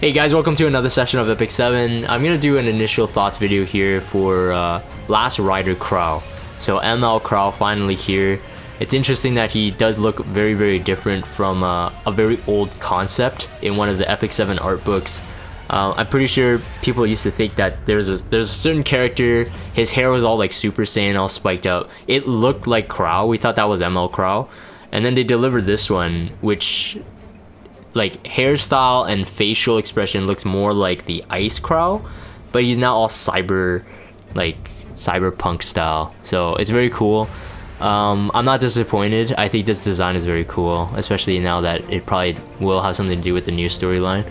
Hey guys, welcome to another session of Epic 7. I'm gonna do an initial thoughts video here for Last Rider Krau. So ML Krau finally here. It's interesting that he does look very different from a very old concept in one of the Epic 7 art books. I'm pretty sure people used to think that there's a certain character, his hair was all like Super Saiyan, all spiked up. It looked like Krau. We thought that was ML Krau, and then they delivered this one, which like hairstyle and facial expression looks more like the Ice Krau, but he's now all cyberpunk style. So it's very cool. I'm not disappointed. I think this design is very cool, especially now that it probably will have something to do with the new storyline.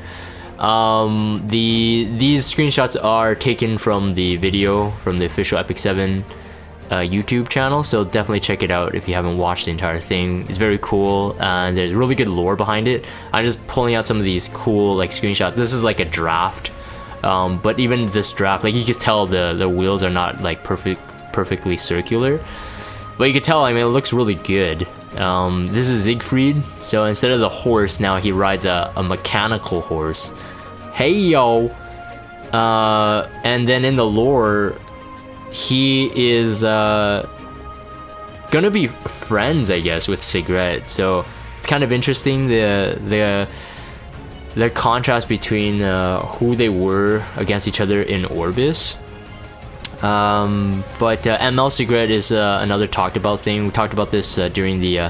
These screenshots are taken from the video from the official Epic 7 YouTube channel, so definitely check it out if you haven't watched the entire thing. It's very cool, and there's really good lore behind it. I'm just pulling out some of these cool like screenshots. This is like a draft, but even this draft, like you can tell the wheels are not like perfectly circular, but you can tell, I mean, it looks really good. This is Siegfried, so instead of the horse, now he rides a mechanical horse. Hey yo! And then in the lore, he is gonna be friends, I guess, with Sigret. So it's kind of interesting the contrast between who they were against each other in Orbis. But ML Sigret is another talked about thing. We talked about this during the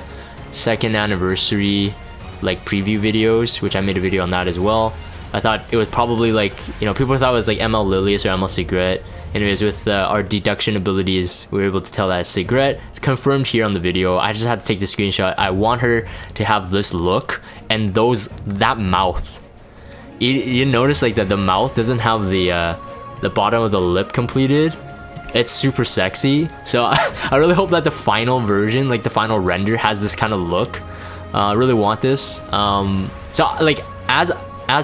second anniversary like preview videos, which I made a video on that as well. I thought it was probably like, you know, people thought it was like ML Lilius or ML Sigret. Anyways, with our deduction abilities, we were able to tell that it's Sigret. It's confirmed here on the video. I just had to take the screenshot. I want her to have this look and that mouth. You notice like that the mouth doesn't have the bottom of the lip completed. It's super sexy. So I really hope that the final version, like the final render, has this kind of look. I really want this. So like as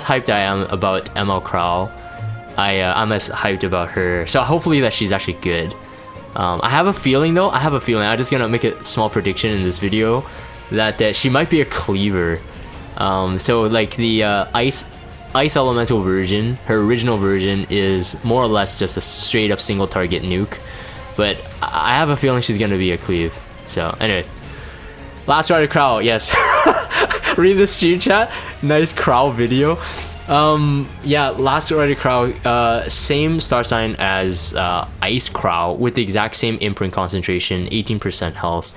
hyped I am about ML Krau, I'm as hyped about her. So hopefully that she's actually good. I have a feeling though. I'm just gonna make a small prediction in this video that she might be a cleaver. So like the ice elemental version, her original version is more or less just a straight up single target nuke, but I have a feeling she's gonna be a cleave. So anyways, Last Rider Krau, yes. Read the stream chat. Nice Krau video. Yeah, Last Rider Krau, same star sign as Ice Krau with the exact same imprint concentration, 18% health.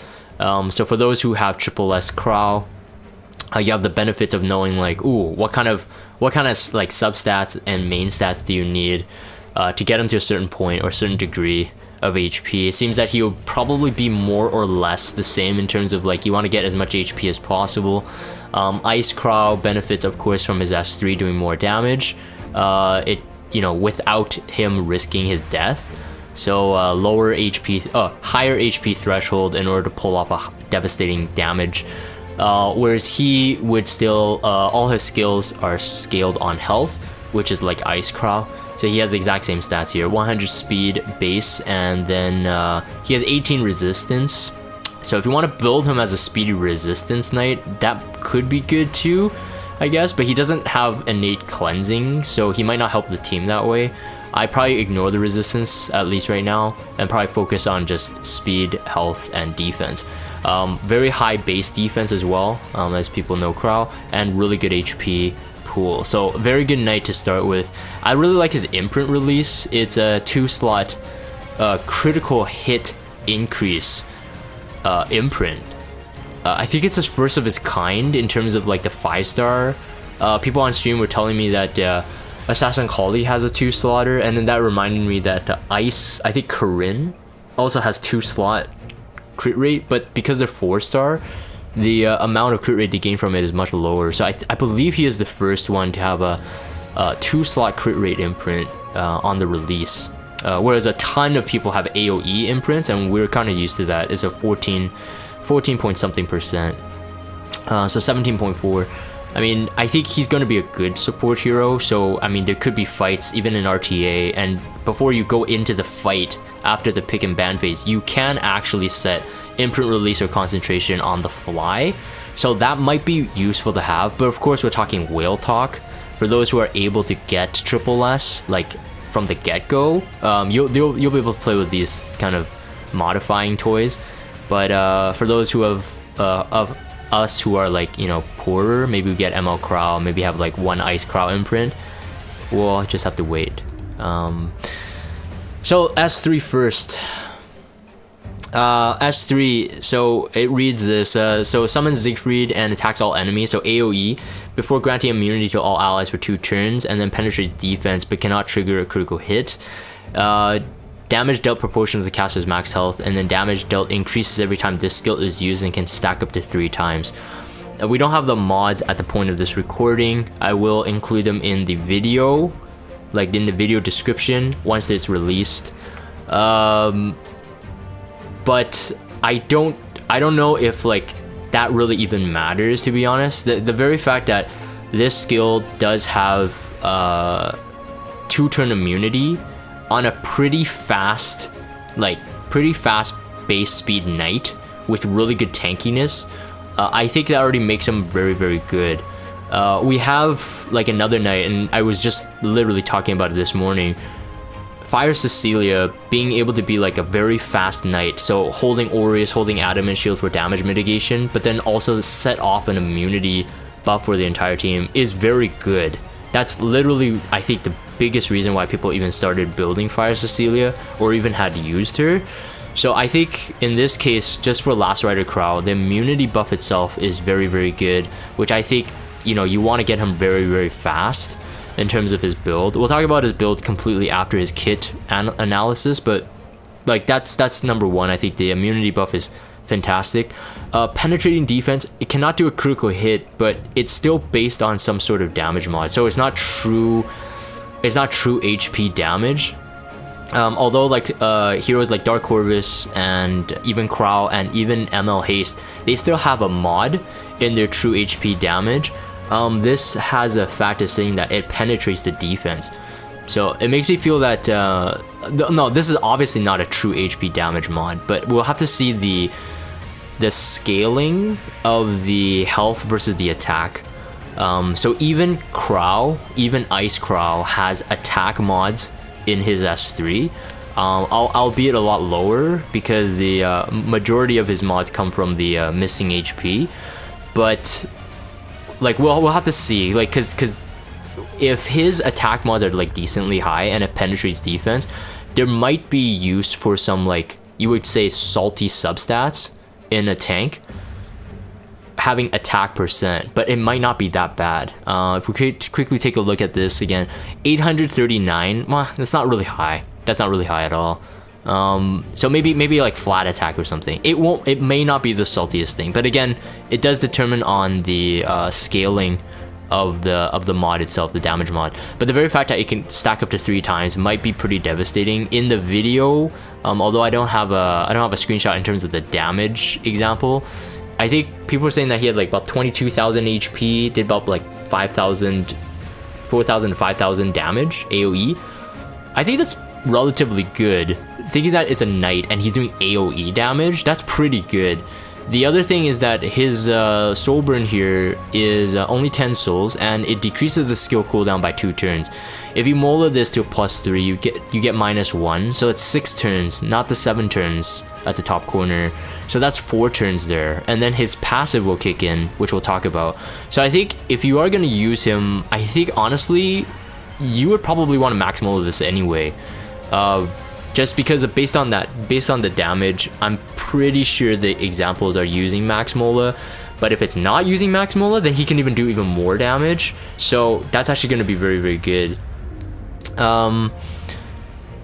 So for those who have triple S Krau, you have the benefits of knowing like, ooh, what kind of like substats and main stats do you need to get him to a certain point or a certain degree of HP. It seems that he will probably be more or less the same in terms of like, you want to get as much HP as possible. Ice Krau benefits of course from his S3 doing more damage, without him risking his death. So higher HP threshold in order to pull off a devastating damage. Whereas he would still, all his skills are scaled on health, which is like Ice Krau. So he has the exact same stats here, 100 speed base, and then he has 18 resistance. So if you want to build him as a speedy resistance knight, that could be good too, I guess, but he doesn't have innate cleansing, so he might not help the team that way. I probably ignore the resistance, at least right now, and probably focus on just speed, health, and defense. Very high base defense as well, as people know Krau, and really good HP pool. So very good knight to start with. I really like his imprint release. It's a 2-slot critical hit increase imprint. I think it's his first of its kind in terms of like the 5-star. People on stream were telling me that Assassin Kali has a 2-slotter, and then that reminded me that the Ice, I think Corinne also has 2-slot crit rate, but because they're 4-star, the amount of crit rate they gain from it is much lower. So I believe he is the first one to have a 2-slot crit rate imprint on the release, whereas a ton of people have AoE imprints, and we're kind of used to that. It's a 14 point something percent, so 17.4. I mean, I think he's going to be a good support hero, so I mean there could be fights even in RTA, and before you go into the fight after the pick and ban phase, you can actually set imprint release or concentration on the fly, so that might be useful to have. But of course we're talking whale talk, for those who are able to get triple S like from the get-go, you'll be able to play with these kind of modifying toys. But for those who have of us who are like, you know, poorer, maybe we get ML Krau, maybe have like one Ice Krau imprint, we'll just have to wait. So S3 first. S3, so it reads this, so summons Siegfried and attacks all enemies, so AoE, before granting immunity to all allies for 2 turns, and then penetrates defense but cannot trigger a critical hit. Damage dealt proportional to the caster's max health, and then damage dealt increases every time this skill is used and can stack up to 3 times. We don't have the mods at the point of this recording. I will include them in the video, like in the video description once it's released. But I don't know if like that really even matters, to be honest. The very fact that this skill does have 2-turn immunity on a pretty fast base speed knight with really good tankiness, I think that already makes him very, very good. We have like another knight, and I was just literally talking about it this morning. Fire Cecilia being able to be like a very fast knight, so holding Aureus, holding Adamant Shield for damage mitigation, but then also set off an immunity buff for the entire team is very good. That's literally, I think, the biggest reason why people even started building Fire Cecilia or even had used her. So I think in this case, just for Last Rider Krau, the immunity buff itself is very, very good, which I think, you know, you want to get him very, very fast in terms of his build. We'll talk about his build completely after his kit analysis, but like that's number one. I think the immunity buff is fantastic. Penetrating defense, it cannot do a critical hit, but it's still based on some sort of damage mod, so it's not true HP damage. Although like heroes like Dark Corvus and even Krau and even ML Haste, they still have a mod in their true HP damage. This has a fact of saying that it penetrates the defense, so it makes me feel that no, this is obviously not a true HP damage mod, but we'll have to see the scaling of the health versus the attack. So even Krau, even Ice Krau has attack mods in his S3, albeit a lot lower because the majority of his mods come from the missing HP, but like we'll have to see, like, cause if his attack mods are like decently high and it penetrates defense, there might be use for some, like, you would say, salty substats in a tank having attack percent, but it might not be that bad. If we could quickly take a look at this again, 839, well, that's not really high. That's not really high at all. So maybe like flat attack or something. It may not be the saltiest thing, but again, it does determine on the scaling of the mod itself, the damage mod. But the very fact that it can stack up to 3 times might be pretty devastating. In the video, although I don't have a screenshot in terms of the damage example, I think people were saying that he had like about 22,000 HP, did about like 4,000 to 5,000 damage AoE. I think that's relatively good. Thinking that it's a knight and he's doing AoE damage, that's pretty good. The other thing is that his soul burn here is only 10 souls, and it decreases the skill cooldown by 2 turns. If you mola this to a +3, you get -1, so it's 6 turns, not the 7 turns at the top corner. So that's 4 turns there, and then his passive will kick in, which we'll talk about. So I think if you are going to use him, I think honestly you would probably want to max mola this anyway. Just because based on the damage, I'm pretty sure the examples are using max mola, but if it's not using max mola, then he can even do even more damage, so that's actually going to be very, very good.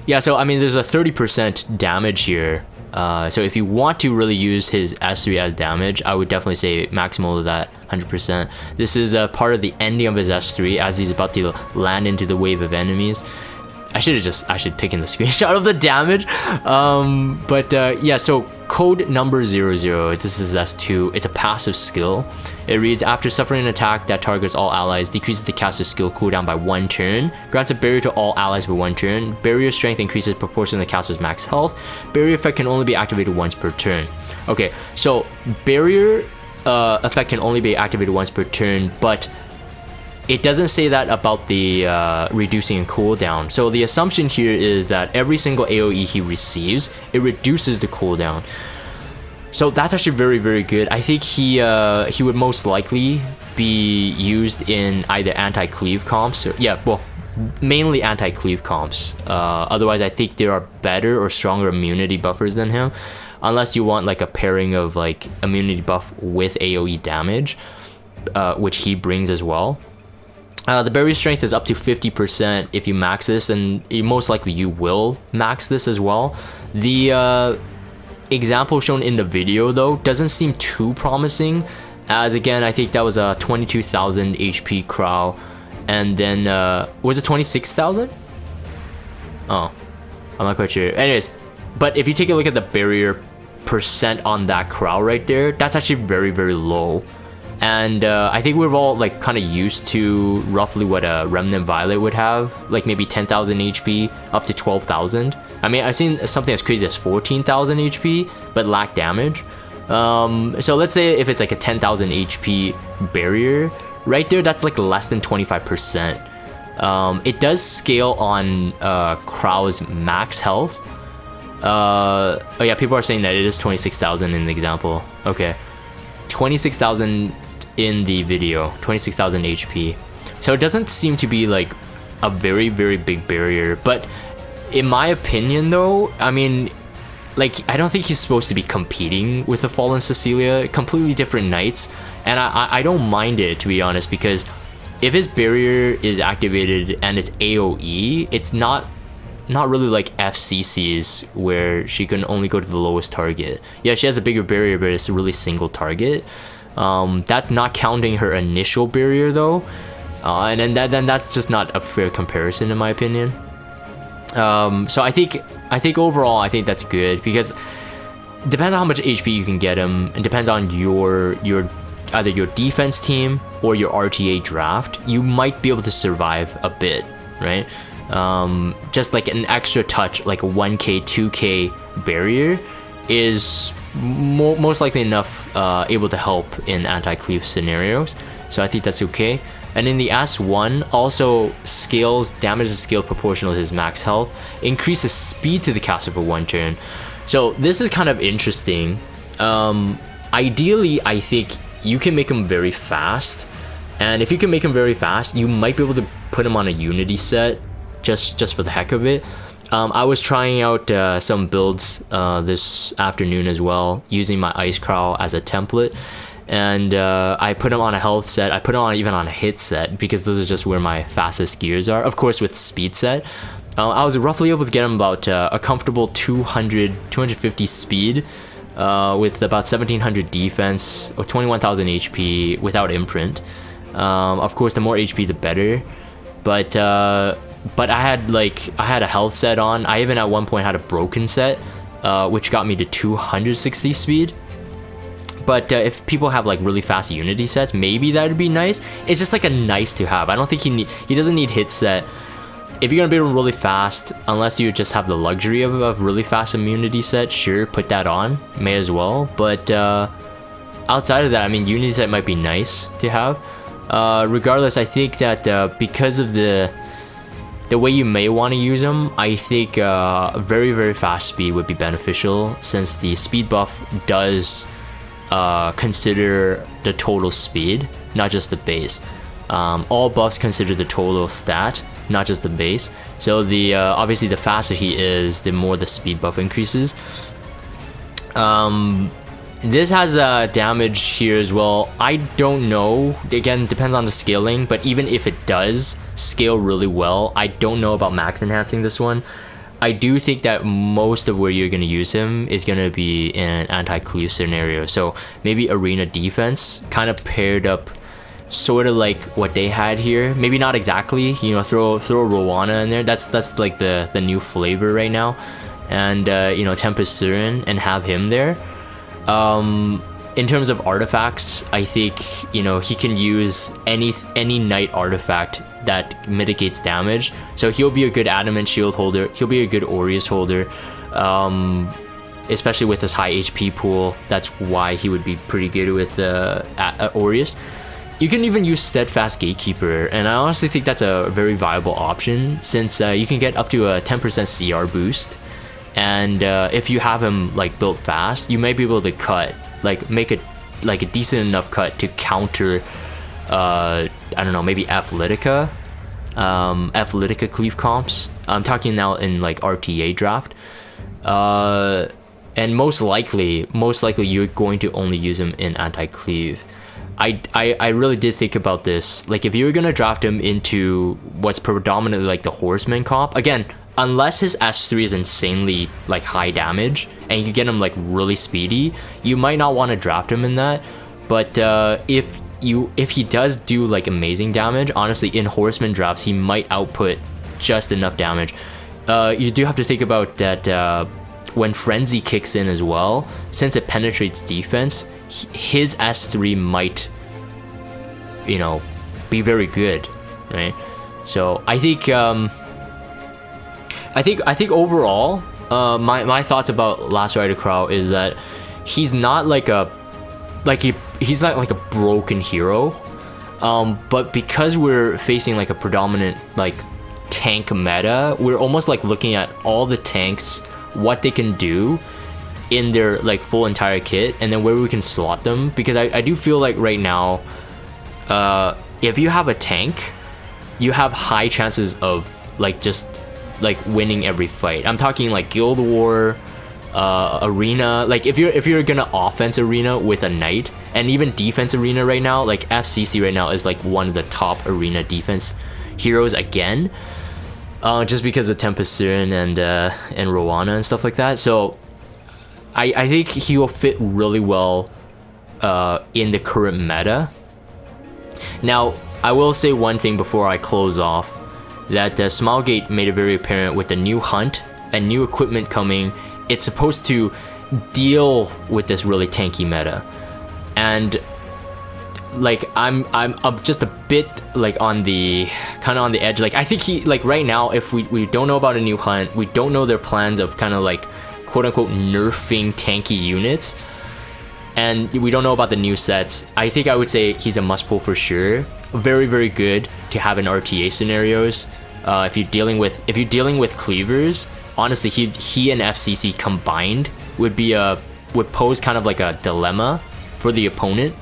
Yeah, so I mean there's a 30% damage here, so if you want to really use his S3 as damage, I would definitely say max mola that 100%. This is a part of the ending of his S3 as he's about to land into the wave of enemies. I should taken the screenshot of the damage. Yeah, so code number 00, this is S2, it's a passive skill. It reads, after suffering an attack that targets all allies, decreases the caster's skill cooldown by 1 turn, grants a barrier to all allies for 1 turn, barrier strength increases proportion to the caster's max health, barrier effect can only be activated once per turn. Okay, so barrier effect can only be activated once per turn, but it doesn't say that about the reducing cooldown. So the assumption here is that every single AoE he receives, it reduces the cooldown. So that's actually very, very good. I think he would most likely be used in either anti-cleave comps, or, yeah, well, mainly anti-cleave comps. Otherwise, I think there are better or stronger immunity buffers than him, unless you want like a pairing of like immunity buff with AoE damage, which he brings as well. The barrier strength is up to 50% if you max this, and most likely you will max this as well. The example shown in the video though doesn't seem too promising, as again I think that was a 22,000 HP Krau, and then was it 26,000? Oh, I'm not quite sure. Anyways, but if you take a look at the barrier percent on that Krau right there, that's actually very, very low. And I think we're all like kind of used to roughly what a Remnant Violet would have, like maybe 10,000 HP up to 12,000. I mean, I've seen something as crazy as 14,000 HP, but lack damage. So let's say if it's like a 10,000 HP barrier, right there, that's like less than 25%. It does scale on Krau's max health. Oh yeah, people are saying that it is 26,000 in the example. Okay, 26,000 in the video, 26,000 HP. So it doesn't seem to be like a very, very big barrier. But in my opinion though, I mean, like, I don't think he's supposed to be competing with the Fallen Cecilia. Completely different knights. And I don't mind it, to be honest, because if his barrier is activated and it's AoE, it's not really like FCC's where she can only go to the lowest target. Yeah, she has a bigger barrier, but it's a really single target. That's not counting her initial barrier though, and then that's just not a fair comparison in my opinion. So I think overall I think that's good, because it depends on how much HP you can get him, and depends on your either your defense team or your RTA draft. You might be able to survive a bit, right? Just like an extra touch, like a 1k 2k barrier is most likely enough able to help in anti-cleave scenarios. So I think that's okay. And in the S1 also scales damage is scaled proportional to his max health, increases speed to the caster for 1 turn. So this is kind of interesting. Ideally I think you can make him very fast, and if you can make him very fast, you might be able to put him on a unity set just for the heck of it. I was trying out some builds this afternoon as well, using my Ice Krau as a template, and I put him on a health set. I put him on even on a hit set, because those are just where my fastest gears are. Of course, with speed set, I was roughly able to get him about a comfortable 250 speed, with about 1700 defense or 21,000 HP without imprint. Of course, the more HP, the better. But I had a health set on. I even at one point had a broken set, which got me to 260 speed. But if people have like really fast unity sets, maybe that would be nice. It's just like a nice to have. I don't think he doesn't need hit set. If you're gonna be really fast, unless you just have the luxury of really fast immunity set, sure, put that on, may as well. But outside of that, I mean, unity set might be nice to have. Regardless, I think that because of the way you may want to use them, I think very, very fast speed would be beneficial, since the speed buff does consider the total speed, not just the base. All buffs consider the total stat, not just the base. So the obviously the faster he is, the more the speed buff increases. This has damage here as well. I don't know, again, depends on the scaling, but even if it does scale really well, I don't know about max enhancing this one. I do think that most of where you're going to use him is going to be in an anti-cleave scenario. So maybe arena defense, kind of paired up sort of like what they had here. Maybe not exactly, you know, throw Rowana in there. That's like the new flavor right now. And you know, Tempest Surin, and have him there. In terms of artifacts, I think, you know, he can use any knight artifact that mitigates damage. So he'll be a good Adamant Shield holder. He'll be a good Aureus holder, especially with his high HP pool. That's why he would be pretty good with Aureus. you can even use Steadfast Gatekeeper, and I honestly think that's a very viable option, since you can get up to a 10% CR boost, and if you have him like built fast, you might be able to cut, like make a decent enough cut to counter I don't know, maybe Athletica cleave comps. I'm talking now in like RTA draft, and most likely you're going to only use him in anti-cleave. I really did think about this. Like, if you were gonna draft him into what's predominantly like the horseman comp, again, unless his S3 is insanely like high damage and you get him like really speedy, you might not want to draft him in that. But if he does do like amazing damage, honestly, in horseman drafts he might output just enough damage. You do have to think about that when Frenzy kicks in as well, since it penetrates defense, his S3 might, you know, be very good, right? So I think overall, my thoughts about Last Rider Krau is that he's not like he's not like a broken hero, but because we're facing like a predominant like tank meta, we're almost like looking at all the tanks, what they can do in their like full entire kit, and then where we can slot them. Because I do feel like right now, if you have a tank, you have high chances of like just like winning every fight. I'm talking like Guild War, Arena. Like if you're gonna offense Arena with a knight, and even defense Arena right now, like FCC right now is like one of the top Arena defense heroes again, just because of Tempest Siren and Rowana and stuff like that. So I think he will fit really well in the current meta. Now, I will say one thing before I close off, that Smilegate made it very apparent with the new hunt and new equipment coming, it's supposed to deal with this really tanky meta. And like I'm just a bit like on the edge. Like I think he, like right now, if we don't know about a new hunt, we don't know their plans of kind of like quote unquote nerfing tanky units, and we don't know about the new sets, I think I would say he's a must pull for sure. Very, very good to have in RTA scenarios. If you're dealing with cleavers, honestly, he and FCC combined would pose kind of like a dilemma for the opponent.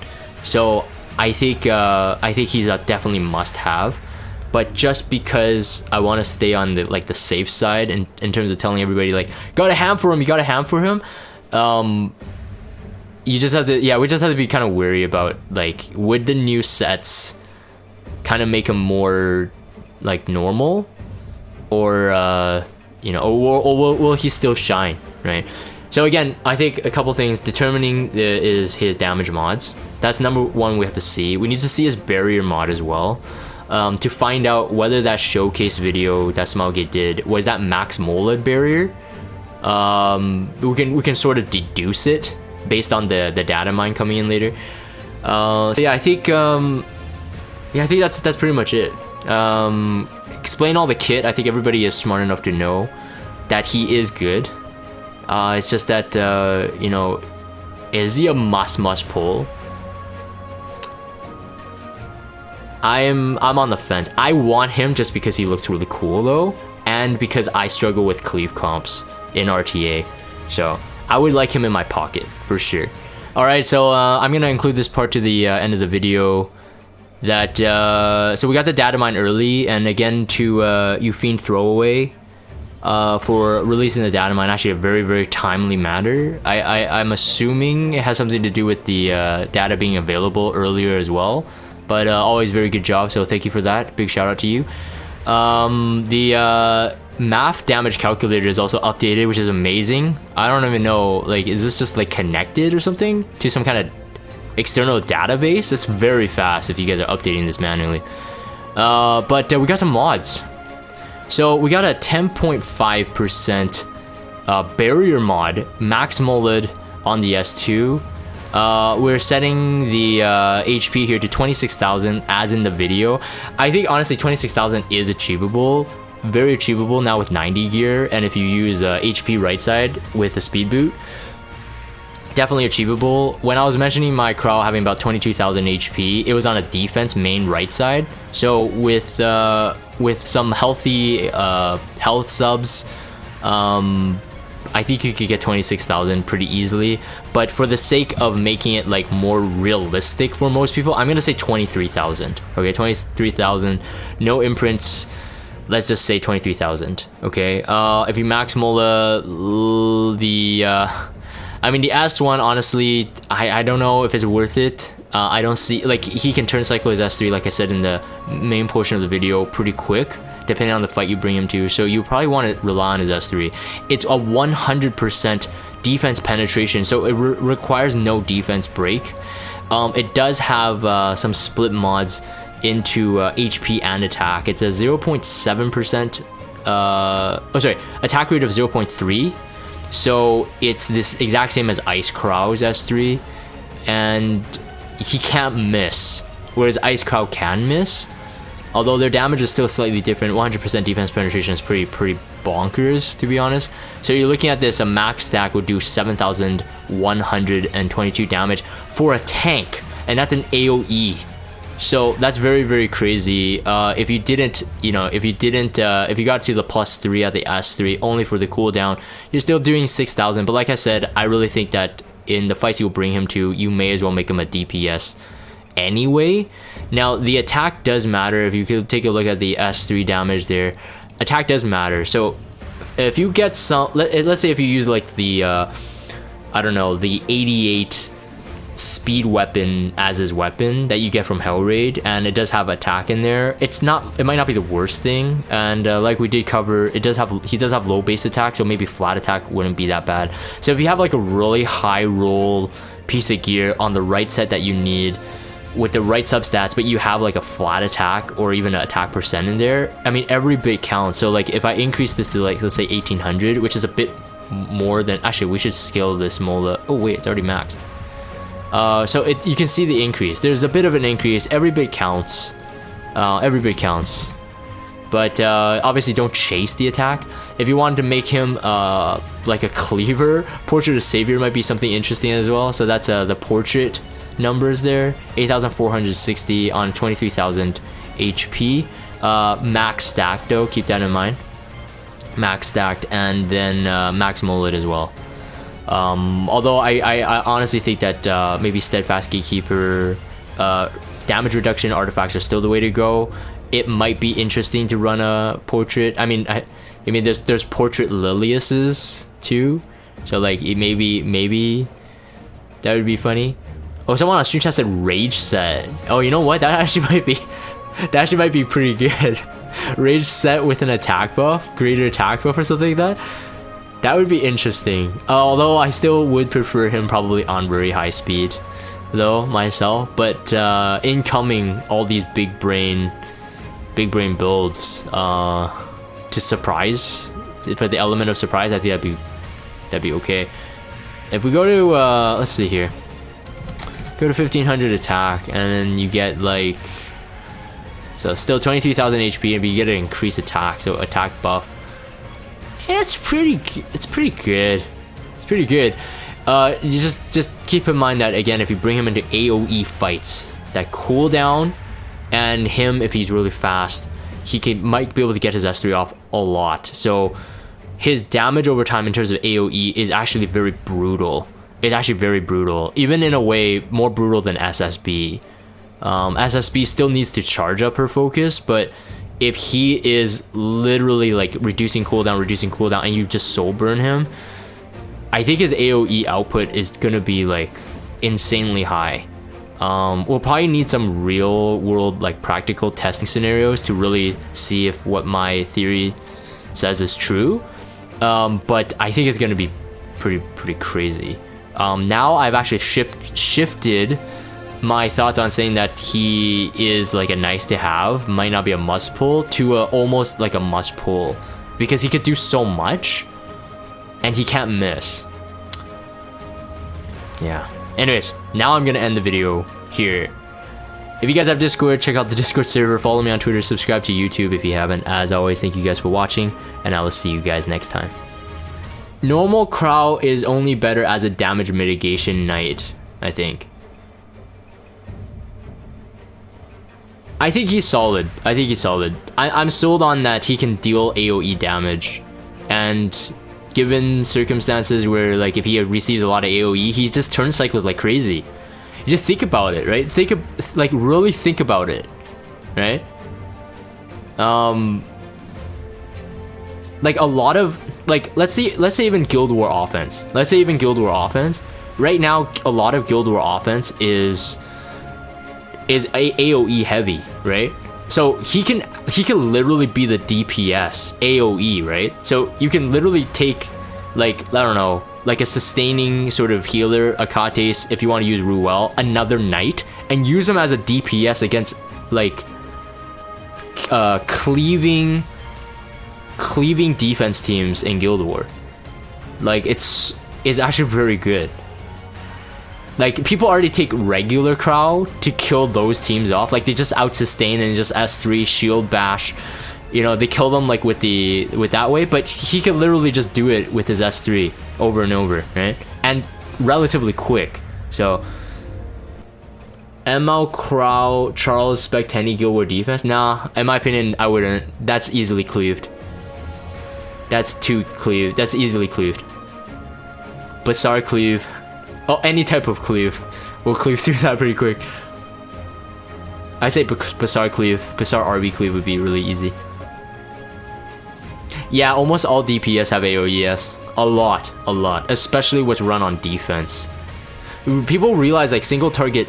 So I think he's a definitely must have. But just because I want to stay on the safe side in terms of telling everybody like, gotta ham for him, you gotta ham for him, you just have to, we just have to be kind of wary about like, would the new sets kind of make him more like normal, or you know, or will he still shine, right? So again, I think a couple things determining is his damage mods. That's number one. We have to see. We need to see his barrier mod as well, to find out whether that showcase video that Smilegate did was that max Moled barrier. We can sort of deduce it based on the data mine coming in later. So yeah, I think that's pretty much it. Explain all the kit. I think everybody is smart enough to know that he is good. It's just that you know, is he a must pull? I'm on the fence. I want him just because he looks really cool though, and because I struggle with cleave comps in RTA, so I would like him in my pocket for sure. All right, so I'm gonna include this part to the end of the video. That so we got the data mine early, and again to Ufiend throwaway for releasing the data mine, actually a very, very timely matter. I'm assuming it has something to do with the data being available earlier as well, but always very good job, so thank you for that. Big shout out to you. The math damage calculator is also updated, which is amazing. I don't even know, like, is this just like connected or something to some kind of external database? That's very fast if you guys are updating this manually. But we got some mods. So we got a 10.5% barrier mod, max Moled on the S2. We're setting the HP here to 26,000 as in the video. I think honestly 26,000 is achievable, very achievable now with 90 gear, and if you use HP right side with the speed boot. definitely achievable. When I was mentioning my Krau having about 22,000 HP, it was on a defense main right side. So with some healthy health subs, I think you could get 26,000 pretty easily. But for the sake of making it like more realistic for most people, I'm gonna say 23,000. Okay, 23,000. No imprints. Let's just say 23,000. Okay. If you max Mola, I mean, the S1, honestly, I don't know if it's worth it. I don't see, like, he can turn cycle his S3, like I said in the main portion of the video, pretty quick, depending on the fight you bring him to. So you probably want to rely on his S3. It's a 100% defense penetration, so it requires no defense break. It does have some split mods into HP and attack. It's a 0.7%, attack rate of 0.3. So it's this exact same as Ice Krau's S3, and he can't miss, whereas Ice Krau can miss. Although their damage is still slightly different. 100% defense penetration is pretty bonkers, to be honest. So you're looking at this, a max stack would do 7,122 damage for a tank, and that's an AoE. So that's very crazy. If you didn't, if you got to the +3 at the S3 only for the cooldown, you're still doing 6,000. But like I said, I really think that in the fights you'll bring him to, you may as well make him a DPS anyway. Now the attack does matter. If you could take a look at the S3 damage there, attack does matter. So if you get some, let's say if you use like the I don't know, the 88 speed weapon as his weapon that you get from Hellraid, and it does have attack in there, it might not be the worst thing. And like we did cover, he does have low base attack, so maybe flat attack wouldn't be that bad. So if you have like a really high roll piece of gear on the right set that you need with the right substats, but you have like a flat attack or even an attack percent in there, I mean, every bit counts. So like if I increase this to like, let's say 1800, which is a bit more than, actually we should scale this Mola. Oh wait, it's already maxed. So you can see the increase. There's a bit of an increase. Every bit counts. Every bit counts. But obviously don't chase the attack. If you wanted to make him like a cleaver, Portrait of Savior might be something interesting as well. So that's the portrait numbers there. 8,460 on 23,000 HP. Max stacked though, keep that in mind. Max stacked, and then max mullet as well. Although I honestly think that maybe Steadfast Gatekeeper, damage reduction artifacts are still the way to go. It might be interesting to run a portrait. I mean there's portrait Liliuses too, so like maybe that would be funny. Oh, someone on stream chat said rage set. Oh, you know what? That actually might be pretty good. Rage set with an attack buff, greater attack buff or something like that. That would be interesting. Although I still would prefer him probably on very high speed, though myself. But incoming all these big brain builds to surprise, for the element of surprise, I think that'd be okay. If we go to let's see here, go to 1500 attack, and then you get like, so still 23,000 HP, but you get an increased attack, so attack buff. It's pretty good. It's pretty good. You just keep in mind that, again, if you bring him into AoE fights, that cooldown, and him, if he's really fast, he might be able to get his S3 off a lot. So his damage over time in terms of AoE is actually very brutal. It's actually very brutal, even in a way more brutal than SSB. SSB still needs to charge up her focus, but if he is literally like reducing cooldown, and you just soul burn him, I think his AoE output is gonna be like insanely high. We'll probably need some real world, like practical testing scenarios to really see if what my theory says is true. But I think it's gonna be pretty crazy. Now I've actually shifted my thoughts on saying that he is like a nice to have, might not be a must pull, to almost like a must pull, because he could do so much and he can't miss. Yeah. Anyways, now I'm gonna end the video here. If you guys have Discord, check out the Discord server, follow me on Twitter, subscribe to YouTube if you haven't. As always, thank you guys for watching, and I will see you guys next time. Normal Krau is only better as a damage mitigation knight, I think. I think he's solid. I'm sold on that he can deal AoE damage. And given circumstances where, like, if he receives a lot of AoE, he just turn cycles like crazy. You just think about it, right? Really think about it, right? Like a lot of, like, let's say even Guild War offense. Right now, a lot of Guild War offense is AoE heavy, right? So he can literally be the DPS AoE, right? So you can literally take, like, I don't know, like a sustaining sort of healer, Akates, if you want to use Ruel, another knight, and use him as a DPS against, like, cleaving defense teams in Guild War. Like, it's actually very good. Like, people already take regular Krau to kill those teams off. Like, they just out sustain and just S3 shield bash. You know, they kill them like with that way, but he could literally just do it with his S3 over and over, right? And relatively quick. So ML Krau Charles spec any Guild War defense? Nah, in my opinion, I wouldn't. That's easily cleaved. That's easily cleaved. Bazaar cleave. Oh, any type of cleave. We'll cleave through that pretty quick. I say Bazaar cleave. Bazaar RB cleave would be really easy. Yeah, almost all DPS have AoE, yes. A lot. Especially what's run on defense. People realize, like, single target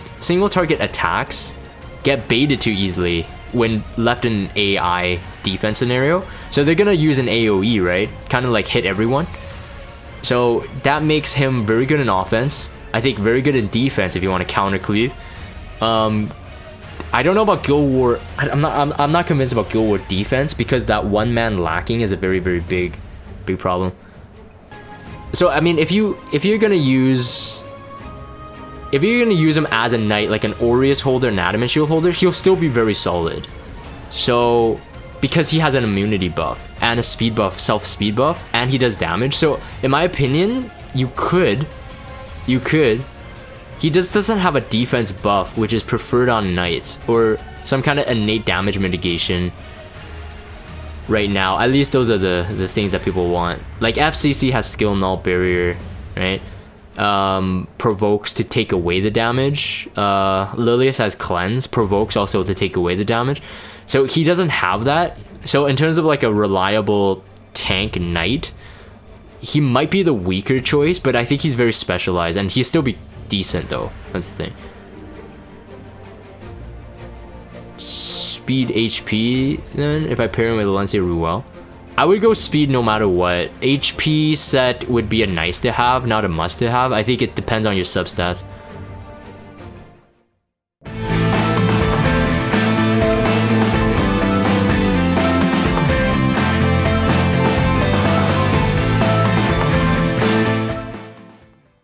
attacks get baited too easily when left in an AI defense scenario. So they're gonna use an AoE, right? Kind of like hit everyone. So that makes him very good in offense. I think very good in defense if you want to counter cleave. I don't know about Guild War. I'm not convinced about Guild War defense because that one man lacking is a very big problem. So I mean, if you're gonna use him as a knight, like an Aureus holder, an Adamant Shield holder, he'll still be very solid. So, because he has an immunity buff and a speed buff, self-speed buff, and he does damage. So, in my opinion, you could. He just doesn't have a defense buff, which is preferred on knights, or some kind of innate damage mitigation right now. At least those are the things that people want. Like, FCC has skill null barrier, right? Provokes to take away the damage. Lilius has cleanse, provokes also to take away the damage. So he doesn't have that. So in terms of like a reliable tank knight, he might be the weaker choice, but I think he's very specialized and he'd still be decent though. That's the thing. Speed HP then, if I pair him with Lancia Ruel. I would go speed no matter what. HP set would be a nice to have, not a must to have. I think it depends on your substats.